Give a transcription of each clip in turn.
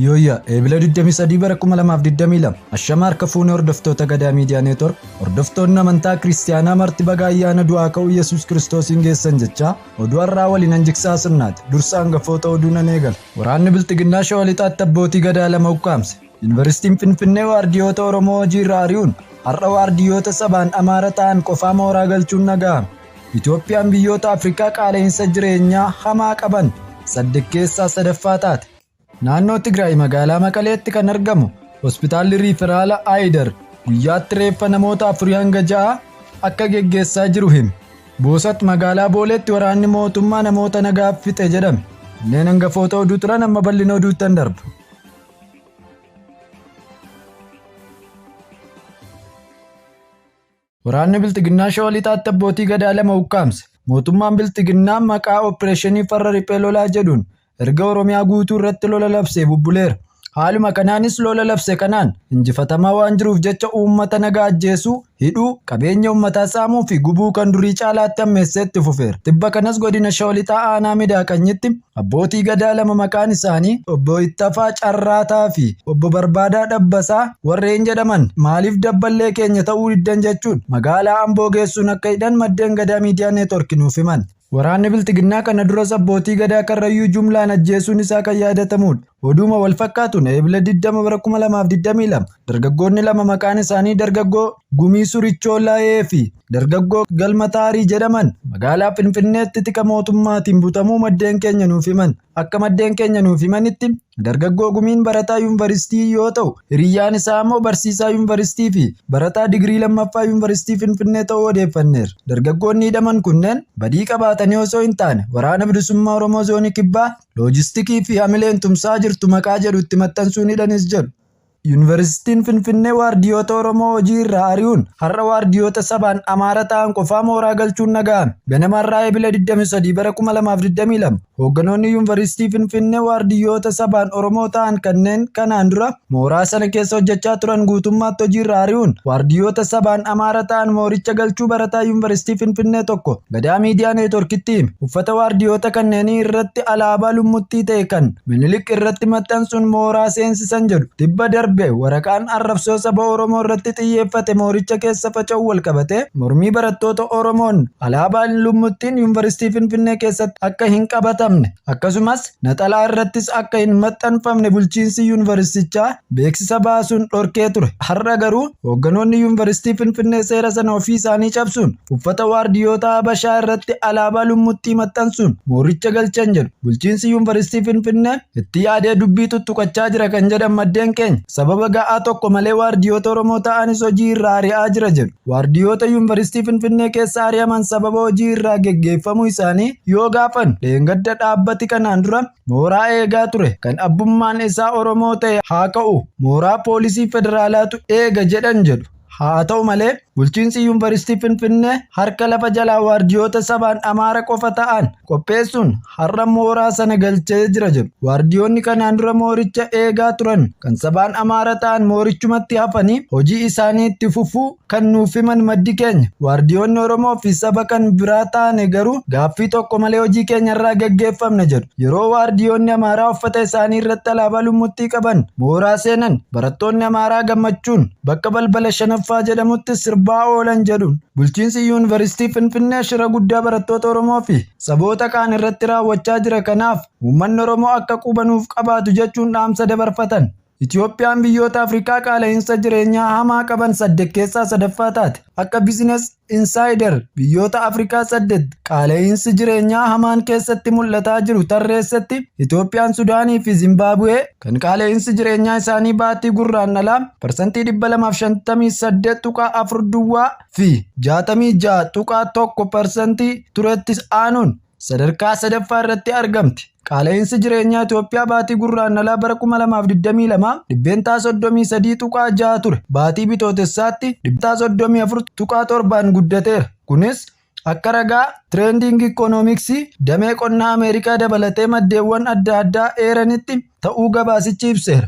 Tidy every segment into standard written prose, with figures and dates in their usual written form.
Yooyyaa eebila 23 bara 2022 ashama harka fuunee hordoftoota Gadaa Miidiyaa Neetwork hordoftoonni amantaa kiristaanaa marti baga ayyaana du'aa ka'uu Yesuus Kiristoosiin geessan jecha oduu har'aa waliin hanjiksaa sirnaati dursa hangafoota oduu nan eegala. Waraanni Bilxiginnaa Shawaa Lixaatti abbootii gadaa lama ukkaamse. Yuunivarsiitiin Finfinnee waardiyoota Oromoo hojii irraa ari'uun har'a waardiyoota sabaan Amaara ta'an qofaa mooraa galchuun naga'ame. Itoophiyaan biyyoota Afrikaa qaala'insa jireenyaa hamaa qaban 8 keessaa sadaffaa taate. Naannoo Tigraay magaalaa Maqaleetti kan argamu hospitaalli riiferaala Aayidar guyyaatti reeffa namoota 4 hanga 6 akka geggeessaa jiru hime. Boosat magaalaa Booleetti waraanni mootummaa namoota nagaaf fixe jedhame. Kanneen hangafoota oduu turan amma bal'ina oduuttan darba. Waraanni Bilxiginnaa Shawaa Lixaatti abbootii gadaa lama ukkaamse. Mootummaan Bilxiginnaa maqaa Opereeshinii Farra Riphee Lolaa jedhuun erga Oromiyaa guutuu irratti lola labsee bubbuleera. Haaluma kanaanis lola labse kanaan injifatamaa waan jiruuf jecha uummata nagaa ajjeesuu, hidhuu, qabeenya uummataa saamuu fi gubuu kan durii caalaatti ammeessee itti fufeera. Tibba kanas godina Shawaa Lixaa aanaa Midaaqanyitti abbootii gadaa lama maqaan isaanii obbo Ittafaa Carraataa fi obbo Barbaadaa Dabbasaa warreen jedhaman maaliif dabballee keenya ta'uu diddan jechuun magaalaa Amboo geessuun akka hidhan maddeen Gadaa Miidiyaa Neetwork nuuf himan. Waraanni Bilxiginnaa kana duras abbootii gadaa Karrayyuu jumlaan ajjeesuun isaa kan yaadatamudha. Oduuma wal fakkaatuun eebila 20 bara 2022 dargaggoonni lama maqaan isaanii dargaggoo Gumii Surichoolaayee fi dargaggoo Galma Taarii jedhaman magaalaa Finfinneetti tika mootummaatiin butamuu maddeen keenya nuuf himan. Akka maddeen keenya nuuf himanitti dargaggoo Gumiin barataa yuunivarsiitii yoo ta'u, hiriyyaan isaa immoo barsiisaa yuunivarsiitii fi barataa digirii lammaffaa yuunivarsiitii Finfinnee ta'uu odeeffanneera. Dargaggoonni hidhaman kunneen badii qabaatanii osoo hin taane waraana bilisummaa Oromoo zoonii kibbaa loojistikii fi hamileen tumsaa jirtu maqaa jedhutti maxxansuun hidhanis jedhu. Yuunivarsiitiin Finfinnee waardiyoota Oromoo hojii irraa ari'uun har'a waardiyoota sabaan Amaara ta'an qofaa mooraa galchuun naga'ame. Ganamarraa eebila 23 bara 2022 hoogganoonni Yuunivarsiitii Finfinnee waardiyoota sabaan Oromoo ta'an kanneen kanaan dura mooraa sana keessa hojjechaa turan guutummaatti hojii irraa ari'uun waardiyoota sabaan Amaara ta'an mooricha galchuu barataa Yuunivarsiitii Finfinnee tokko Gadaa Miidiyaa Neetworkitti hime. Uffata waardiyoota kanneenii irratti alaabaa lummuttii ta'e kan Minilik irratti maxxansuun mooraa seensisan jedhu. Tibba waraqaan arrabsoo saba Oromoo irratti xiyyeeffate mooricha keessa faca'uu wal qabate mormii barattoota Oromoon alaabaan lummuttiin Yuunivarsiitii Finfinnee keessatti akka hin qabatamne akkasumas naxalaa irrattis akka hin maxxanfamne bulchiinsi yuunivarsiitichaa beeksisa baasuun dhorkee ture. Har'a garuu hoogganoonni Yuunivarsiitii Finfinnee seera sana ofii isaanii cabsuun uffata waardiyoota Habashaa irratti alaabaa lummuttii maxxansuun mooricha galchan jedhu. Bulchiinsi Yuunivarsiitii Finfinnee itti yaadee dubbii tuttuqachaa jira kan jedhan maddeen keenya. Sababa ga'aa tokko malee waardiyoota Oromoo ta'anis hojii irraa ari'aa jira jedhu. Waardiyoota Yuunivarsiitii Finfinnee keessa ari'aman sababa hojii irraa geggeeffamuu isaanii yoo gaafan dheengadda dhaabbati kanaan dura mooraa eegaa ture kan abbummaan isaa Oromoo ta'e haa ka'u mooraa poolisii federaalaatu eega jedhan jedhu. Haa ta'u malee bulchiinsi Yuunivarsiitii Finfinnee harka lafa jalaa waardiyoota sabaan Amaara qofa ta'an qopheessuun har'a mooraa sana galchee jira jedhu. Waardiyoonni kanaan dura mooricha eegaa turan kan sabaan Amaara ta'an moorichumatti hafanii hojii isaanii itti fufuu kan nuuf himan maddi keenya. Waardiyoonni Oromoo fi saba kan biraa ta'ane garuu gaaffii tokko malee hojii keenya irraa geggeeffamna jedhu. Yeroo waardiyoonni Amaaraa uffata isaanii irratti alaabaa lummuttii qaban mooraa seenan barattoonni Amaaraa gammachuun bakka balbala shanaffaa jedhamutti sirbaa oolan jedhuun bulchiinsi Yuunivarsiitii Finfinnee shira guddaa barattoota Oromoo fi saboota kaan irratti raawwachaa jira. Kanaaf uummanni Oromoo akka qubanuuf qabaatu jechuun dhaamsa dabarfatan. Itoophiyaan biyyoota Afrikaa qaala'insa jireenyaa hamaa qaban 8 keessaa sadaffaa taate. Akka Business Insider biyyoota Afrikaa 8 qaala'insi jireenyaa hamaan keessatti mul'ataa jiru tarreessatti Itoophiyaan Sudaanii fi Zimbaabuwee kan qaala'insi jireenyaa isaanii baatii gurraandhalaa parsantii 258.4 duwwaa fi 66.1% turetti aanuun sadarkaa sadaffaa irratti argamti. Qaala'insi jireenyaa Itoophiyaa baatii gurraandhalaa bara 2022 dhibbeentaa 33.6 ture. Baatii bitootessaatti dhibbeentaa 34.7 guddateera. Kunis akka ragaa Trending Economics damee qonnaa Ameerikaa dabalatee maddeewwan adda addaa eeranitti ta'uu gabaasichi ibseera.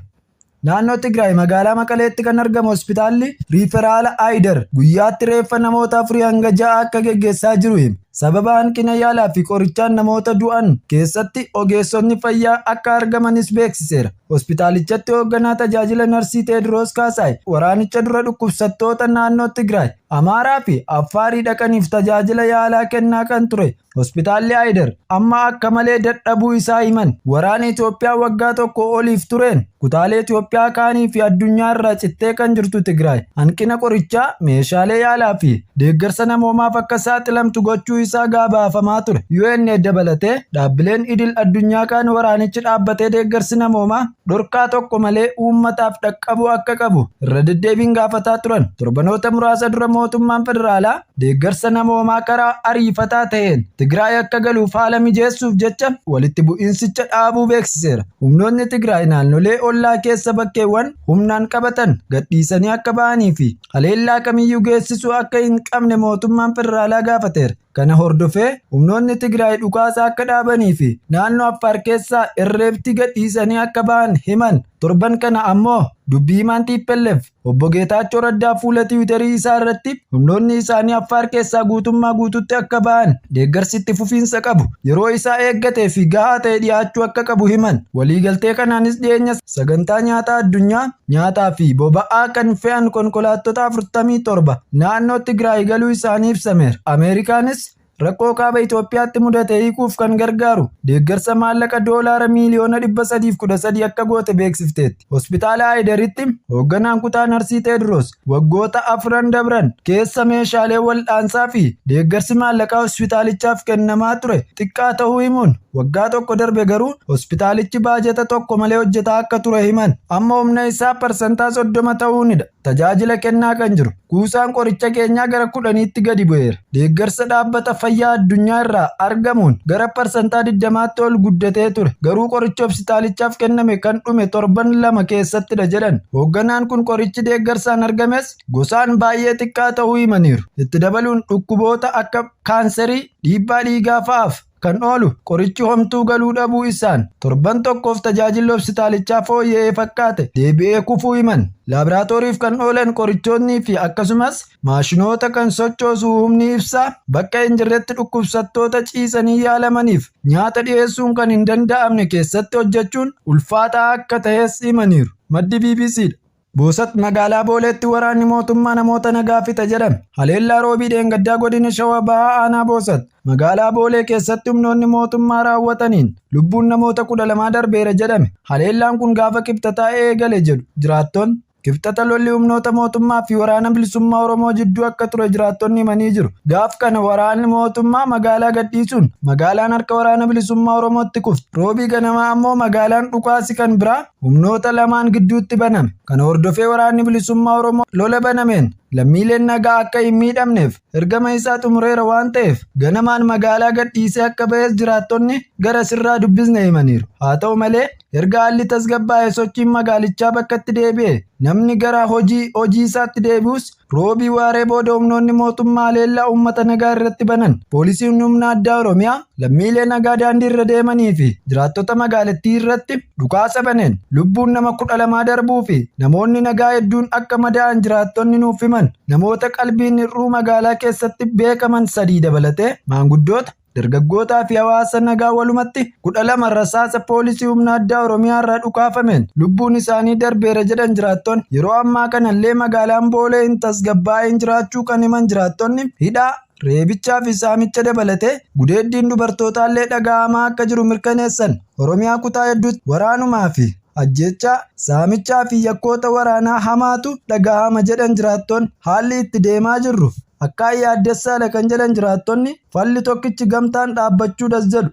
Naannoo Tigraay magaalaa Maqaleetti kan argamu hospitaalli riiferaala Aayidar guyyaatti reeffa namoota 4 hanga 6 akka geggeessaa jiru hime. Sababa hanqina yaalaa fi qorichaan namoota du'an keessatti ogeessonni fayyaa akka argamanis beeksiseera. Hospitaalichatti hoogganaa tajaajila narsii Teediroos Kaasaay waraanicha dura dhukkubsattoota naannoo Tigraay, Amaaraa fi Affaarii dhaqaniif tajaajila yaalaa kennaa kan ture. Hospitaalli Haayidar amma akka malee dadhabuu isaa himan. Waraana Itoophiyaa waggaa tokko oliif tureen kutaalee Itoophiyaa kaanii fi addunyaa irraa cittee kan jirtu Tigraay hanqina qorichaa, meeshaalee yaalaa fi deeggarsa namoomaaf akka saaxilamtu gochuu isaa gabaafamaa ture. UN dabalatee dhaabbileen idil addunyaa kaan waraanichi dhaabbatee deeggarsi namoomaa dhorkaa tokko malee uummataaf dhaqqabuu akka qabu irra deddeebiin gaafataa turan. Torbanoota muraasa dura mootummaan federaalaa deeggarsa namoomaa karaa ariifataa ta'een Tigraay akka galuuf haala mijeessuuf jecha walitti bu'iinsicha dhaabuu beeksiseera. Humnoonni Tigraay naannolee ollaa keessa bakkeewwan humnaan qabatan gadhiisanii akka ba'anii fi haleellaa kamiyyuu geessisuu akka hin qabne mootummaan federaalaa gaafateera. Kana hordofee humnoonni Tigraay dhukaasa akka dhaabanii fi naannoo Affaar keessaa irreebti gadhiisanii akka ba'an himan. Torban kana ammoo dubbii himaan TPLF obbo Geetaachoo Raddaa fuula Tiwiitarii isaa irratti humnoonni isaanii Affaar keessaa guutummaa guututti akka ba'an deeggarsi itti fufiinsa qabu yeroo isaa eeggatee fi gahaa ta'e dhiyaachuu akka qabu himan. Waliigaltee kanaanis dhiyeenya sagantaa nyaataa addunyaa nyaataa fi boba'aa kan fe'an konkolaattota 47 naannoo Tigraay galuu isaanii ibsameera. Ameerikaanis rakkoo kaaba Itoophiyaatti mudate hiikuuf kan gargaaru deeggarsa maallaqa doolaara miliyoona 313 akka goote beeksifteetti. Hospitaala Haayidaritti hoogganaan kutaa narsii Teediroos waggoota 4 dabran keessa meeshaalee wal'aansaa fi deeggarsi maallaqaa hospitaalichaaf kennamaa ture xiqqaa ta'uu himuun waggaa tokko darbe garuu hospitaalichi baajata tokko malee hojjetaa akka ture himan. Amma humna isaa parsantaa 30 ta'uunidha tajaajila kennaa kan jiru. Kuusaan qoricha keenyaa gara 10tti gadi bu'eera. Deeggarsa dhaabbata fayyaa addunyaa irraa argamuun gara parsantaa 20tti ol guddatee ture. Garuu qoricha hospitaalichaaf kenname kan dhume torban 2 keessattidha jedhan. Hoogganaan kun qorichi deeggarsaan argames gosaan baay'ee xiqqaa ta'uu himaniiru. Itti dabaluun dhukkuboota akka kaanserii, dhiibbaa dhiigaa fa'aaf kan oolu qorichi homtuu galuu dhabuu isaan torban tokkoof tajaajilli hospitaalichaa fooyya'ee fakkaate deebi'ee kufuu himan. Laaboraatooriif kan oolan qorichoonnii fi akkasumas maashinoota kan sochoosu humni ibsaa bakka hin jirretti dhukkubsattoota ciisanii yaalamaniif nyaata dhiyeessuun kan hin danda'amne keessatti hojjechuun ulfaataa akka ta'es himaniiru. Maddi BBCdha. Boosat magaalaa Booleetti waraanni mootummaa namoota nagaa fixa jedhame. Haleellaa roobii dheengaddaa godina Shawaa Bahaa aanaa Boosat magaalaa Boolee keessatti humnoonni mootummaa raawwataniin lubbuun namoota 12 darbeera jedhame. Haleellaan kun gaafa kibxataa eegale jedhu jiraattonni. Kibxata lolli humnoota mootummaa fi waraana bilisummaa Oromoo jidduu akka ture jiraattonni himanii jiru. Gaaf kana waraanni mootummaa magaalaa gadhiisuun magaalaan harka waraana bilisummaa Oromootti kufte. Roobii ganamaa ammoo magaalaan dhukaasi kan biraa humnoota lamaan gidduutti baname. Kana hordofee waraanni bilisummaa Oromoo lola banameen lammiileen nagaa akka hin miidhamneef ergama isaa xumureera waan ta'eef ganamaan magaalaa gadhiisee akka ba'es jiraattonni gara sirraa dubbisne himaniiru. Haa ta'u malee erga haalli tasgabbaa'ee sochiin magaalichaa bakkatti deebi'e namni gara hojii isaatti deebi'us roobii waaree booda humnoonni mootummaa haleellaa uummata nagaa irratti banan. Poolisiin humna addaa Oromiyaa lammiilee nagaa daandii irra deemanii fi jiraattota magaalattii irratti dhukaasa baneen lubbuun nama 12 darbuu fi namoonni nagaa hedduun akka madaa'an jiraattonni nuuf himan. Namoota qalbiin hir'uu magaalaa keessatti beekaman 3 dabalatee maanguddoota, dargaggootaa fi hawaasa nagaa walumatti 12 rasaasa poolisii humna addaa Oromiyaa irraa dhukaafameen lubbuun isaanii darbeera jedhan jiraattonni. Yeroo ammaa kanallee magaalaan Boolee hin tasgabbaa'in jiraachuu kan himan jiraattonni hidhaa, reebichaa fi saamicha dabalatee gudeeddiin dubartootaallee dhaga'amaa akka jiru mirkaneessan. Oromiyaa kutaa hedduutti waraanumaa fi ajjechaa, saamichaa fi yakkoota waraanaa hamaatu dhaga'ama jedhan jiraattonni. Haalli itti deemaa jirru akka yaaddessaadha kan jedhan jiraattonni falli tokkichi gamtaan dhaabbachuudhas jedhu.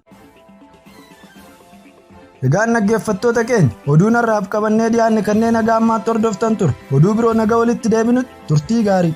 Egaan dhaggeeffattoota keenya oduu narraaf qabannee dhiyaanne kanneen nagaa ammaatti hordoftan ture. Oduu biroo nagaa walitti deebinutti turtii gaarii.